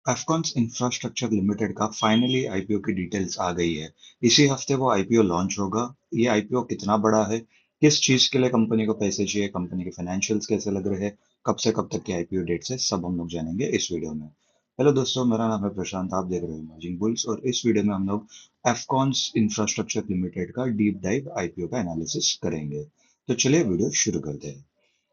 Afcons infrastructure limited का finally IPO की details आ गई है। इसी हफ्ते वो आईपीओ लॉन्च होगा। ये आईपीओ कितना बड़ा है, किस चीज के लिए कंपनी को पैसे चाहिए, कंपनी के फाइनेंशियल्स कैसे लग रहे हैं, कब से कब तक की आईपीओ डेट्स है, सब हम लोग जानेंगे इस वीडियो में। हेलो दोस्तों, मेरा नाम है प्रशांत, आप देख रहे हो इमर्जिंग बुल्स, और इस वीडियो में हम लोग एफकॉन्स इंफ्रास्ट्रक्चर लिमिटेड का डीप डाइव आईपीओ का एनालिसिस करेंगे। तो चलिए वीडियो शुरू करते हैं।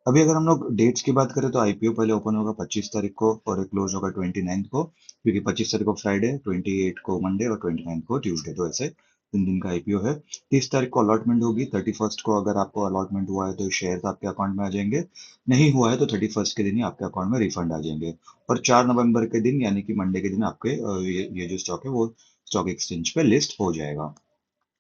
अभी अगर हम लोग डेट्स की बात करें तो आईपीओ पहले ओपन होगा 25 तारीख को और एक क्लोज होगा 29 को, क्योंकि 25 तारीख को फ्राइडे, 28 को मंडे और 29 को ट्यूसडे, तो ऐसे 3 दिन का आईपीओ है। 30 तारीख को अलॉटमेंट होगी। 31 को अगर आपको अलॉटमेंट हुआ है तो शेयर आपके अकाउंट में आ जाएंगे, नहीं हुआ है तो 31 के दिन ही आपके अकाउंट में रिफंड आ जाएंगे। और 4 नवंबर के दिन यानी कि मंडे के दिन आपके ये जो स्टॉक है वो स्टॉक एक्सचेंज पे लिस्ट हो जाएगा।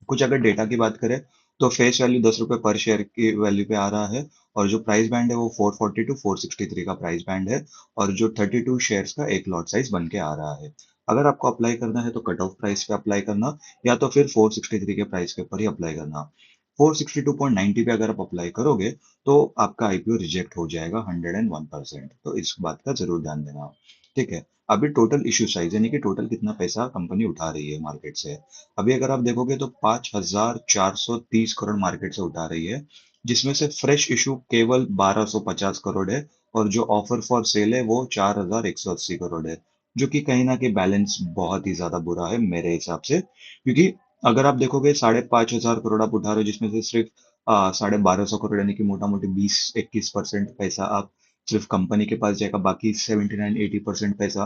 कुछ अगर डेटा की बात करें तो फेस वैल्यू 10 रुपए पर शेयर की वैल्यू पे आ रहा है, और जो प्राइस बैंड है वो 440 टू 463 का प्राइस बैंड है, और जो 32 शेयर्स का एक लॉट साइज बन के आ रहा है। अगर आपको अप्लाई करना है तो कट ऑफ प्राइस पे अप्लाई करना, या तो फिर 463 के प्राइस के ऊपर ही अप्लाई करना। 462.90 पे अगर आप अप्लाई करोगे तो आपका आईपीओ रिजेक्ट हो जाएगा 101%, तो इस बात का जरूर ध्यान देना। ठीक है। अभी टोटल इश्यू साइज यानी कि टोटल कितना पैसा कंपनी उठा रही है मार्केट से, अभी अगर आप देखोगे तो 5,430 करोड़ मार्केट से उठा रही है, जिसमें से फ्रेश इशू केवल 1,250 करोड़ है, और जो ऑफर फॉर सेल है वो 4,180 करोड़ है, जो कि कहीं ना कहीं बैलेंस बहुत ही ज्यादा बुरा है मेरे हिसाब से, क्योंकि अगर आप देखोगे 5,500 करोड़ आप उठा रहे हो, जिसमें से सिर्फ 1,250 करोड़ यानी कि मोटा मोटी 20-21% पैसा आप सिर्फ कंपनी के पास जाएगा, बाकी 79-80% पैसा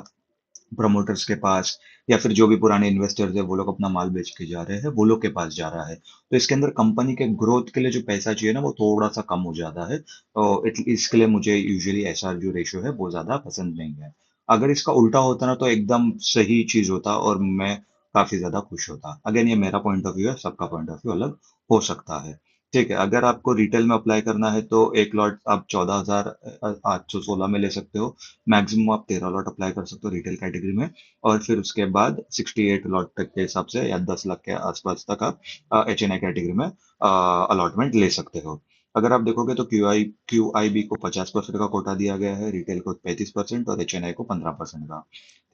प्रमोटर्स के पास, या फिर जो भी पुराने इन्वेस्टर्स है वो लोग अपना माल बेच के जा रहे हैं, वो लोग के पास जा रहा है। तो इसके अंदर कंपनी के ग्रोथ के लिए जो पैसा चाहिए ना वो थोड़ा सा कम हो जाता है, तो इसके लिए मुझे यूजुअली एसआर जो रेशियो है वो ज्यादा पसंद नहीं है। अगर इसका उल्टा होता ना तो एकदम सही चीज होता और मैं काफी ज्यादा खुश होता। अगेन ये मेरा पॉइंट ऑफ व्यू है, सबका पॉइंट ऑफ व्यू अलग हो सकता है। ठीक है। अगर आपको रिटेल में अप्लाई करना है तो एक लॉट आप 14,816 में ले सकते हो। मैक्सिमम आप 13 लॉट अप्लाई कर सकते हो रिटेल कैटेगरी में, और फिर उसके बाद 68 लॉट तक के हिसाब से या 10 लाख के आसपास तक आप एच एन आई कैटेगरी में अलॉटमेंट ले सकते हो। अगर आप देखोगे तो क्यू आई बी को 50% का कोटा दिया गया है, रिटेल को 35% और एच एन आई को 15% का।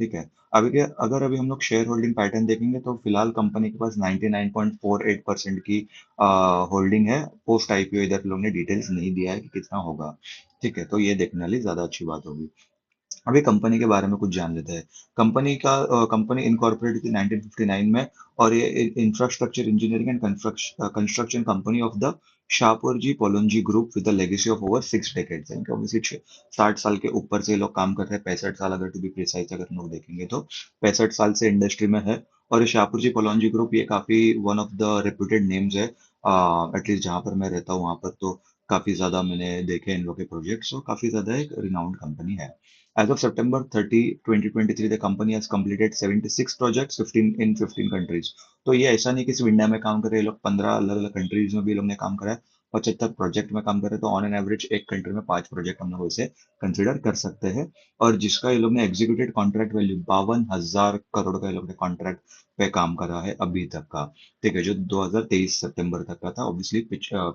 ठीक है। अगर अभी हम लोग शेयर होल्डिंग पैटर्न देखेंगे तो फिलहाल कंपनी के पास 99.48% की होल्डिंग है। पोस्ट आईपीओ इधर लोग ने डिटेल्स नहीं दिया है कि कितना होगा। ठीक है, तो ये देखने वाली ज्यादा अच्छी बात होगी। अभी कंपनी के बारे में कुछ जान लेते हैं। कंपनी इनकॉर्पोरेट थी 1959 में, और ये infrastructure engineering and construction company of the Shapoorji Pallonji group with the legacy of over 6 decades है। इनके ऑब्वियसली 60 साल के ऊपर से ये लोग काम कर रहे हैं, 65 साल अगर टू बी प्रिसाइज अगर हम लोग देखेंगे तो 65 साल से इंडस्ट्री में है। और ये शाहपुरजी पोलोंजी ग्रुप ये काफी one of the reputed names है, एटलीस्ट जहां पर मैं रहता हूँ वहां पर तो काफी ज्यादा मैंने देखे इन लोग के प्रोजेक्ट्स, और काफी ज्यादा एक रिनाउंड कंपनी है। As of September 30, 2023, the company has completed 76 projects, 15 in 15 countries. तो ये ऐसा नहीं कि सिर्फ इंडिया में काम कर रहे हैं, ये लोग 15 अलग अलग कंट्रीज में भी लोग ने काम करा है। 75 प्रोजेक्ट में काम कर रहे हैं, तो ऑन एन एवरेज एक कंट्री में 5 प्रोजेक्ट हम लोग इसे कंसिडर कर सकते हैं। और जिसका ये लोग ने एग्जीक्यूटेड कॉन्ट्रैक्ट वैल्यू 52,000 करोड़ का ये लोग ने कॉन्ट्रैक्ट पे काम करा है अभी तक का। ठीक है, जो 2023 सितंबर तक का था। ऑब्वियसली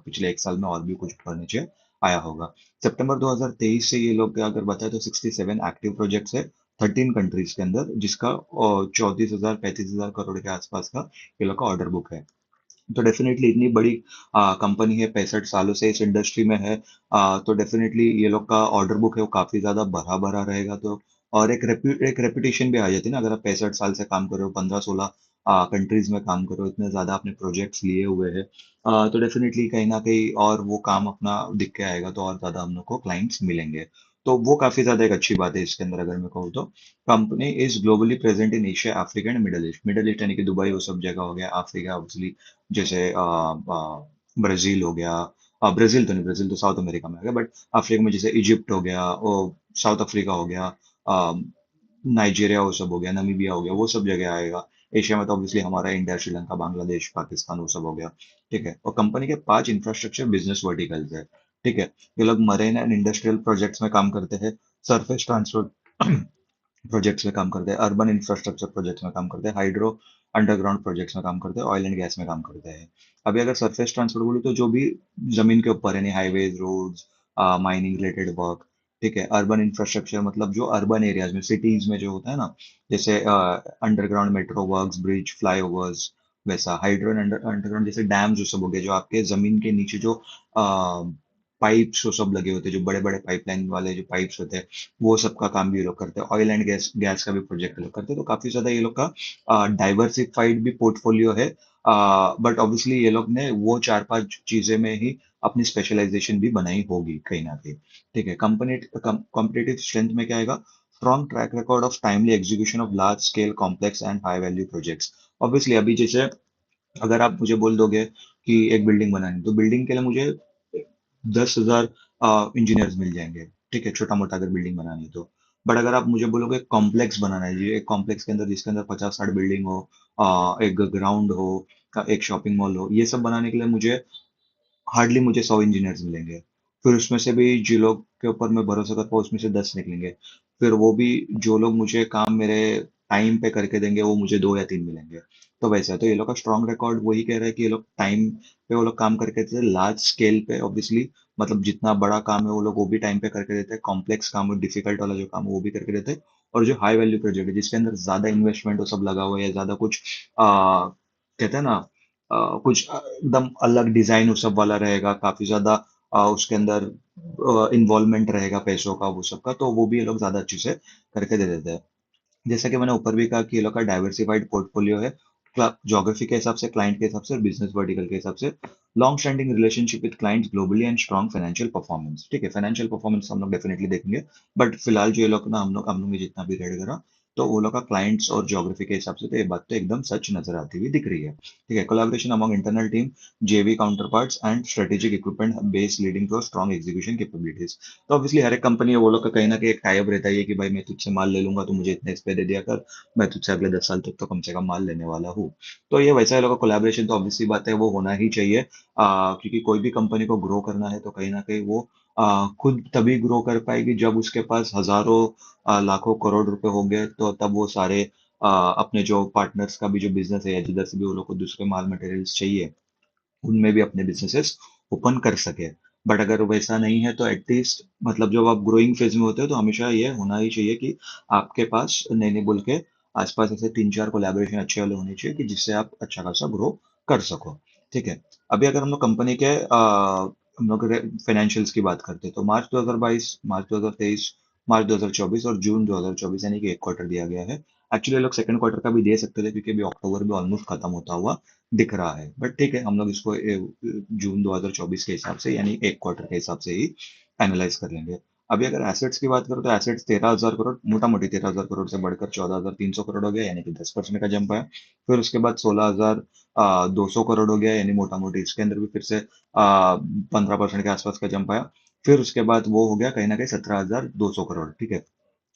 पिछले एक साल में और भी कुछ ऊपर नीचे आया होगा। सितंबर 2023 से ये लोग अगर बताए तो 67 एक्टिव प्रोजेक्ट्स है 13 कंट्रीज के अंदर, जिसका 34,000-35,000 करोड़ के आसपास का ये लोग का ऑर्डर बुक है। तो डेफिनेटली इतनी बड़ी कंपनी है, 65 सालों से इस इंडस्ट्री में है, तो डेफिनेटली ये लोग का ऑर्डर बुक है वो काफी ज्यादा भरा भरा रहेगा। तो और एक रेपुटेशन भी आ जाती है ना, अगर आप 65 साल से काम कर रहे हो, 15-16 कंट्रीज में काम कर रहे हो, इतने ज्यादा आपने प्रोजेक्ट्स लिए हुए हैं, तो डेफिनेटली कहीं ना कहीं और वो काम अपना दिख के आएगा, तो और ज्यादा हम लोग को क्लाइंट्स मिलेंगे। तो वो काफी ज्यादा एक अच्छी बात है इसके अंदर अगर मैं कहूँ तो। Company is globally present in Asia, Africa and middle east. Middle east यानी कि दुबई वो सब जगह हो गया, अफ्रीका ऑब्वियसली जैसे ब्राजील हो गया, ब्राजील तो नहीं, ब्राजील तो साउथ अमेरिका में आ गया, बट अफ्रीका में जैसे इजिप्ट हो गया, और साउथ अफ्रीका हो गया, नाइजीरिया वो सब हो गया, नमीबिया हो गया, वो सब जगह आएगा। एशिया में तो ऑब्वियसली हमारा इंडिया, श्रीलंका, बांग्लादेश, पाकिस्तान वो सब हो गया। ठीक है। और कंपनी के 5 इंफ्रास्ट्रक्चर बिजनेस वर्टिकल्स है। ठीक है। ये लोग मरीन एंड इंडस्ट्रियल प्रोजेक्ट्स में काम करते हैं, सरफेस ट्रांसपोर्ट प्रोजेक्ट्स में काम करते हैं, अर्बन इंफ्रास्ट्रक्चर प्रोजेक्ट्स में काम करते हैं, हाइड्रो अंडरग्राउंड प्रोजेक्ट्स में काम करते हैं, ऑयल एंड गैस में काम करते हैं। अभी अगर सरफेस ट्रांसपोर्ट बोलूँ तो जो भी जमीन के ऊपर यानी highways, roads, mining related work, ठीक है? अर्बन इंफ्रास्ट्रक्चर मतलब जो अर्बन एरियाज़ में, सिटीज़ में जो होता है ना, जैसे underground metro works, bridge, flyovers, वैसा हाइड्रो एंड अंडरग्राउंड जैसे डैम जो सब हो गए, जो आपके ज़मीन के नीचे जो पाइप्स वो सब लगे होते हैं, जो बड़े-बड़े पाइपलाइन वाले जो पाइप्स होते हैं, वो सब का काम भी ये लोग करते हैं। ऑयल एंड गैस गैस का भी प्रोजेक्ट ये लोग करते हैं, तो काफ़ी ज़्यादा ये लोग का डाइवर्सिफाइड भी पोर्टफोलियो है। बट ऑब्वियसली ये लोग ने वो 4-5 चीज़ें में ही अपनी स्पेशलाइज़ेशन भी बनाई होगी कहीं न कहीं। ठीक है, कॉम्पिटिटिव स्ट्रेंथ में क्या आएगा? Strong track record of timely execution of large scale complex and high value projects. Obviously अभी जैसे अगर आप मुझे बोल दोगे कि एक बिल्डिंग बनानी है, तो बिल्डिंग के लिए मुझे 10,000 इंजीनियर्स मिल जाएंगे। ठीक है, छोटा मोटा अगर बिल्डिंग बनानी है तो। बट अगर आप मुझे बोलोगे कॉम्प्लेक्स बनाना है जी, एक कॉम्प्लेक्स के अंदर जिसके अंदर 50-60 बिल्डिंग हो, एक ग्राउंड हो, एक शॉपिंग मॉल हो, ये सब बनाने के लिए मुझे हार्डली मुझे 100 इंजीनियर्स मिलेंगे। फिर उसमें से भी जिन लोग के ऊपर मैं भरोसा कर पाऊँ उसमें से 10 निकलेंगे। फिर वो भी जो लोग मुझे काम मेरे टाइम पे करके देंगे वो मुझे 2 या 3 मिलेंगे। तो वैसा है, तो ये लोग का स्ट्रॉन्ग रिकॉर्ड वही कह रहा है कि ये लोग टाइम पे वो लोग काम करके देते हैं, लार्ज स्केल पे ऑब्वियसली मतलब जितना बड़ा काम है वो लोग वो भी टाइम पे करके देते हैं, कॉम्प्लेक्स काम है, डिफिकल्ट वाला जो काम है वो भी करके देते हैं। और जो हाई वैल्यू प्रोजेक्ट है जिसके अंदर ज़्यादा इन्वेस्टमेंट वो सब लगा हुआ है या ज़्यादा कुछ कहते हैं ना कुछ एकदम अलग डिजाइन उस सब वाला रहेगा, काफी ज्यादा उसके अंदर इन्वॉल्वमेंट रहेगा पैसों का वो सब का, तो वो भी ये लोग ज्यादा अच्छे से करके दे देते हैं। जैसा कि मैंने ऊपर भी कहा कि ये लोग का डाइवर्सिफाइड पोर्टफोलियो है, ज्योग्राफी के हिसाब से, क्लाइंट के हिसाब से, बिजनेस वर्टिकल के हिसाब से। Long standing relationship with clients globally and strong financial performance. ठीक है, फाइनेंशियल परफॉर्मेंस हम लोग डेफिनेटली देखेंगे, बट फिलहाल जो ये लोग ना हम लोग ने जितना भी रेड करा, तो वो लोग का क्लाइंट्स और ज्योग्राफी के हिसाब से तो ये बात तो एकदम सच नजर आती हुई दिख रही है। ठीक है, collaboration among internal team, JV counterparts and strategic equipment base leading to strong execution capabilities. तो ऑब्वियसली हर एक कंपनी है वो लोग का कहीं ना कहीं एक टाइप रहता है कि भाई मैं तुझसे माल ले लूंगा तो मुझे इतने इस पे दे दिया कर, मैं तुझसे अगले 10 साल तक तो कम से कम माल लेने वाला हूँ। तो ये वैसा ही लोगों का कोलैबोरेशन तो ऑब्वियसली बात है वो होना ही चाहिए, क्योंकि कोई भी कंपनी को ग्रो करना है तो कहीं ना कहीं वो खुद तभी ग्रो कर पाएगी जब उसके पास हजारों लाखों करोड़ रुपए होंगे, तो तब वो सारे अपने जो पार्टनर्स का भी जो बिजनेस है या जिधर से भी वो लोग को दूसरे माल मटेरियल्स चाहिए उनमें भी अपने बिजनेसेस ओपन कर सके। बट अगर वैसा नहीं है तो एटलीस्ट मतलब जब आप ग्रोइंग फेज में होते हो तो हमेशा ये होना ही चाहिए कि आपके पास नए नए बोल के आसपास ऐसे 3-4 कोलैबोरेशन अच्छे वाले होने चाहिए कि जिससे आप अच्छा खासा ग्रो कर सको। ठीक है, अभी अगर हम लोग कंपनी के हम लोग फाइनेंशियल्स की बात करते हैं तो मार्च 2022, मार्च 2023, मार्च 2024 और जून 2024 यानी कि एक क्वार्टर दिया गया है। एक्चुअली लोग सेकंड क्वार्टर का भी दे सकते थे क्योंकि अभी अक्टूबर भी ऑलमोस्ट खत्म होता हुआ दिख रहा है, बट ठीक है हम लोग इसको जून 2024 के हिसाब से यानी एक क्वार्टर के हिसाब से ही एनालाइज कर लेंगे। अभी अगर एसेट्स की बात करो तो एसेट्स 13,000 करोड़, मोटा मोटी 13,000 करोड़ से बढ़कर 14,300 करोड़ हो गया यानी कि 10% का जंप है। फिर उसके बाद 16,200 करोड़ हो गया यानी मोटा मोटी इसके अंदर भी फिर से 15% के आसपास का जंप आया। फिर उसके बाद वो हो गया कहीं ना कहीं 17,200 करोड़। ठीक है,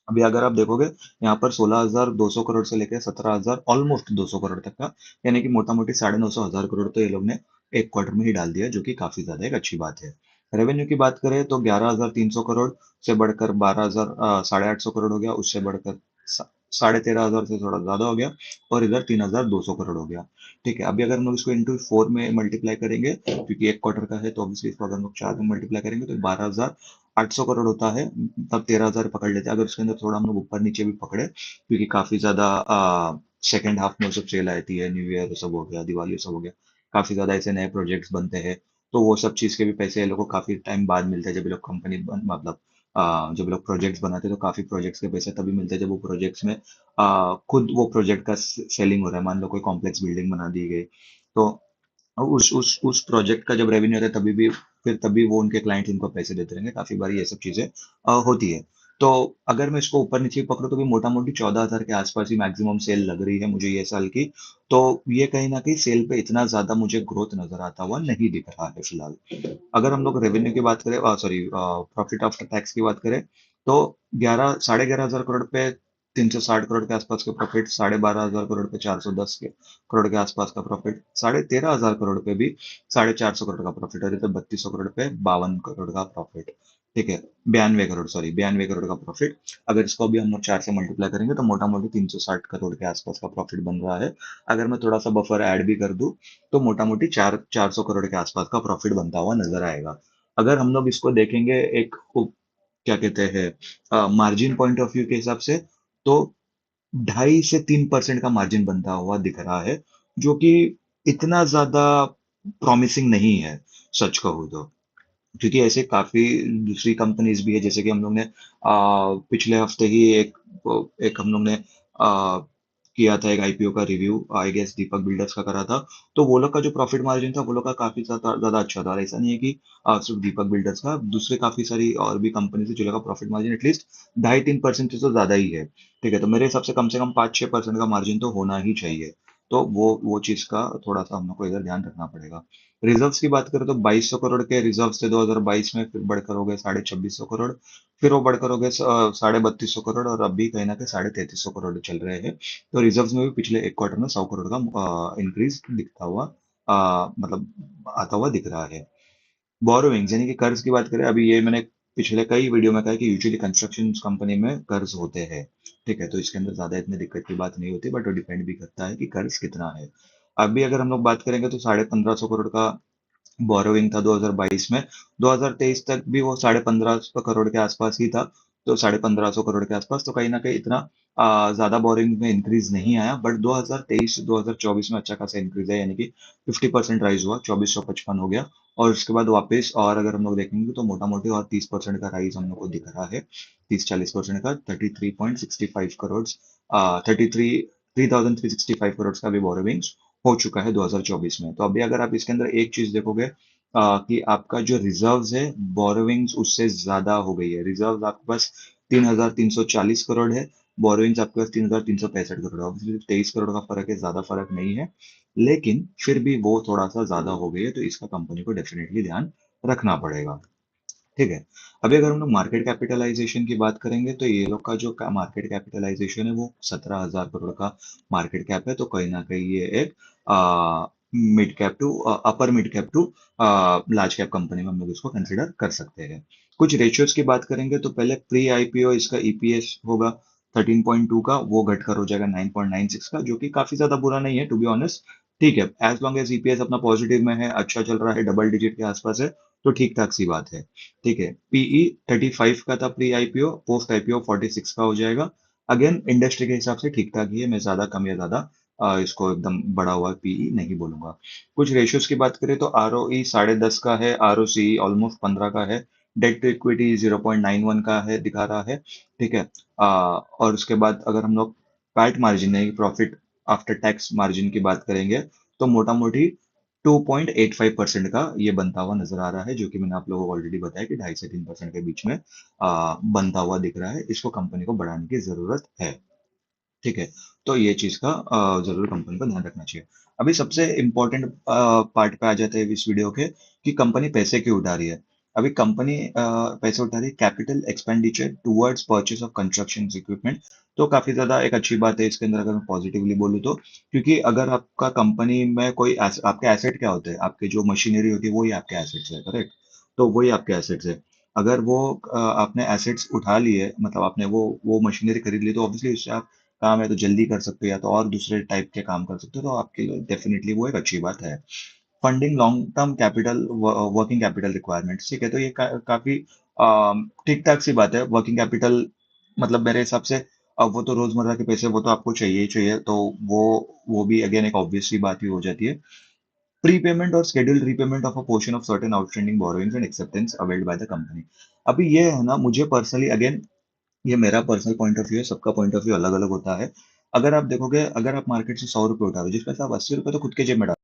अभी अगर आप देखोगे यहाँ पर 16,200 करोड़ से लेकर 17,000 ऑलमोस्ट 200 करोड़ तक का, यानी कि मोटा मोटी 950 हजार करोड़ तो ये लोग ने एक क्वार्टर में ही डाल दिया, जो कि काफी ज्यादा एक अच्छी बात है। रेवेन्यू की बात करें तो 11,300 करोड़ से बढ़कर 12,000 850 करोड़ हो गया, उससे बढ़कर 13,500 से थोड़ा ज्यादा हो गया, और इधर 3,200 करोड़ हो गया। ठीक है, अभी अगर हम लोग इसको इंटू 4 में मल्टीप्लाई करेंगे क्योंकि एक क्वार्टर का है तो ऑब्वियसली इसको अगर हम लोग 4 में मल्टीप्लाई करेंगे तो 12,800 करोड़ होता है, तब 13,000 पकड़ लेते हैं। अगर उसके अंदर थोड़ा हम लोग ऊपर नीचे भी पकड़े क्योंकि काफी ज्यादा सेकेंड हाफ में वो सब सेल आती है, न्यू ईयर सब हो गया, दिवाली सब हो गया, काफी ज्यादा ऐसे नए प्रोजेक्ट्स बनते हैं, तो वो सब चीज के भी पैसे ये लोग को काफी टाइम बाद मिलते हैं जब ये लोग मतलब जब लोग प्रोजेक्ट्स बनाते हैं तो काफी प्रोजेक्ट्स के पैसे तभी मिलते हैं जब वो प्रोजेक्ट्स में खुद वो प्रोजेक्ट का सेलिंग हो रहा है। मान लो कोई कॉम्प्लेक्स बिल्डिंग बना दी गई तो उस प्रोजेक्ट का जब रेवेन्यू आता है तभी भी फिर तभी वो उनके क्लाइंट्स उनको पैसे देते रहेंगे, काफी बारी ये सब चीजें होती है। तो अगर मैं इसको ऊपर नीचे पकड़ूं तो भी मोटा मोटी 14,000 के आसपास ही मैक्सिमम सेल लग रही है मुझे ये साल की। तो ये कहीं ना कहीं सेल पे इतना ज्यादा मुझे ग्रोथ नजर आता हुआ नहीं दिख रहा है फिलहाल। अगर हम लोग रेवेन्यू की बात करें, सॉरी प्रॉफिट आफ्टर टैक्स की बात करें, तो 11 साढ़े 11,000 करोड़ पे 360 करोड़ के आसपास का प्रॉफिट, 12,500 करोड़ पे 410 करोड़ के आसपास का प्रॉफिट, 13,500 करोड़ पे भी 450 करोड़ का प्रॉफिट, और इधर 3,200 करोड़ पे 52 करोड़ का प्रॉफिट। ठीक है, 92 करोड़, सॉरी 92 करोड़ का प्रॉफिट। अगर इसको भी हम लोग 4 से मल्टीप्लाई करेंगे तो मोटा मोटी 360 करोड़ के आसपास का प्रॉफिट बन रहा है। अगर मैं थोड़ा सा बफर ऐड भी कर दूं तो मोटा मोटी 400 करोड़ के आसपास का प्रॉफिट बनता हुआ नजर आएगा। अगर हम लोग इसको देखेंगे एक क्या कहते हैं मार्जिन पॉइंट ऑफ व्यू के हिसाब से, तो 2.5 से 3% का मार्जिन बनता हुआ दिख रहा है, जो कि इतना ज़्यादा प्रॉमिसिंग नहीं है, सच कहूँ तो। क्योंकि ऐसे काफ़ी दूसरी कंपनीज़ भी है, जैसे कि हम लोग ने पिछले हफ्ते ही एक हम लोग ने किया था एक आईपीओ का review, I guess Deepak Builders का करा था। तो वो लोग का जो प्रॉफिट मार्जिन था, वो लोग का काफ़ी ज़्यादा ज़्यादा अच्छा था। और ऐसा नहीं है कि सिर्फ दीपक बिल्डर्स का, दूसरे काफ़ी सारी और भी कंपनीज़ है, जिन लोग का प्रॉफिट मार्जिन एटलीस्ट 2.5-3% से तो ज़्यादा ही है। ठीक है? तो मेरे हिसाब से कम 5-6% का मार्जिन तो होना ही चाहिए। तो वो चीज़ का थोड़ा-सा हम लोग को इधर ध्यान रखना पड़ेगा। रिजर्व्स की बात करें तो 2200 करोड़ के रिजर्व्स थे 2022 में, फिर बढ़कर हो गए 2650 करोड़, फिर वो बढ़कर हो गए 3250 करोड़, और अभी कहीं ना कहीं 3350 करोड़ चल रहे हैं। तो रिजर्व्स में भी पिछले एक क्वार्टर में 100 करोड़ का इंक्रीज दिखता हुआ मतलब आता हुआ दिख रहा है। बोरोइंग्स यानी कि कर्ज की बात करें, अभी ये मैंने पिछले कई वीडियो में कहा है कि यूजुअली कंस्ट्रक्शन कंपनी में कर्ज होते हैं। ठीक है, तो इसके अंदर ज्यादा इतनी दिक्कत की बात नहीं होती, बट वो डिपेंड भी करता है कि कर्ज कितना है। अभी अगर हम लोग बात करेंगे तो 1550 करोड़ का बोरोइंग था 2022 में। 2023 तक भी वो 1550 करोड़ के आसपास ही था। तो 1550 करोड़ के आसपास, तो कहीं ना कहीं इतना ज्यादा बोरोइंग में इंक्रीज नहीं आया, बट 2023 2024 में अच्छा खासा इंक्रीज है, यानी कि 50% राइज हुआ, 2455 हो गया। और उसके बाद वापस, और अगर हम लोग देखेंगे तो मोटा मोटी और 30% का राइज हम लोग को दिख रहा है, 30-40% का, 33.65 करोड़, 33,365 का भी बोरोइंग हो चुका है 2024 में। तो अभी अगर आप इसके अंदर एक चीज देखोगे कि आपका जो रिजर्व्स है, बोरोविंग्स उससे ज्यादा हो गई है। रिजर्व्स आपके पास 3,340 करोड़ है, बोरोविंग्स आपके पास 3,365 करोड़ है। ऑब्वियसली 23 करोड़ का फर्क है, ज्यादा फर्क नहीं है, लेकिन फिर भी वो थोड़ा सा ज्यादा हो गई है, तो इसका कंपनी को डेफिनेटली ध्यान रखना पड़ेगा। ठीक है। अभी अगर हम लोग मार्केट कैपिटलाइजेशन की बात करेंगे, तो ये लोग का जो मार्केट कैपिटलाइजेशन है वो 17,000 करोड़ का मार्केट कैप है। तो कहीं ना कहीं ये एक mid cap to upper mid cap to large cap company में हम लोग इसको कंसिडर कर सकते हैं। कुछ रेशियोज की बात करेंगे तो पहले प्री आईपीओ इसका ईपीएस होगा 13.2 का, वो घटकर हो जाएगा 9.96 का, जो कि काफी ज्यादा बुरा नहीं है टू बी ऑनेस्ट। ठीक है, एज लॉन्ग एज ईपीएस अपना पॉजिटिव में है, अच्छा चल रहा है, डबल डिजिट के आसपास है, तो ठीक ठाक सी बात है। ठीक है, पीई 35 का था प्री आईपीओ, पोस्ट आईपीओ 46 का हो जाएगा। अगेन इंडस्ट्री के हिसाब से ठीक ठाक ही है, मैं ज्यादा कम या ज्यादा इसको एकदम बड़ा हुआ पीई नहीं बोलूंगा। कुछ रेशियोज की बात करें तो आरओई 10.5 का है, आरओसी ऑलमोस्ट 15 का है, डेट टू इक्विटी 0.91 का है, दिखा रहा है। ठीक है। और उसके बाद अगर हम लोग पैट मार्जिन यानी प्रॉफिट आफ्टर टैक्स मार्जिन की बात करेंगे, तो मोटा मोटी 2.85% का ये बनता हुआ नजर आ रहा है, जो कि मैंने आप लोगों को ऑलरेडी बताया कि 2.5 से 3% के बीच में बनता हुआ दिख रहा है। इसको कंपनी को बढ़ाने की जरूरत है। ठीक है। तो ये चीज का जरूर कंपनी को ध्यान रखना चाहिए। अभी सबसे इम्पोर्टेंट पार्ट पे आ जाते हैं इस वीडियो के, कि कंपनी पैसे क्यों उठा रही है। अभी कंपनी पैसे उठा रही है capital expenditure towards purchase of construction equipment. तो काफी ज्यादा एक अच्छी बात है इसके अंदर, अगर मैं पॉजिटिवली बोलूँ तो। क्योंकि अगर आपका कंपनी में कोई आपके एसेट क्या होते हैं, आपके जो मशीनरी होती है वही आपके एसेट्स है, करेक्ट। तो वही आपके एसेट्स है। अगर वो आपने एसेट्स उठा लिए, मतलब आपने वो मशीनरी खरीद ली, तो ऑब्वियसली उससे आप काम है तो जल्दी कर सकते हो, या तो और दूसरे टाइप के काम कर सकते हो, तो आपके लिए डेफिनेटली वो एक अच्छी बात है। Funding long term capital, working capital requirements, ठीक है, तो ये काफी ठीक ठाक सी बात है। वर्किंग कैपिटल मतलब मेरे हिसाब से वो तो रोजमर्रा के पैसे, वो तो आपको चाहिए ही चाहिए, तो वो भी अगेन एक ऑब्वियस सी बात ही हो जाती है। प्रीपेमेंट और scheduled repayment of a portion of certain outstanding borrowings and acceptance availed by the company। अभी ये है ना, मुझे पर्सनली अगेन, ये मेरा पर्सनल पॉइंट ऑफ व्यू है, सबका पॉइंट ऑफ व्यू अलग अलग होता है। अगर आप देखोगे, अगर आप मार्केट से 100 रुपए उठा रहे हो, जिसमें से आप 80 रुपए तो खुद के जेब में डाल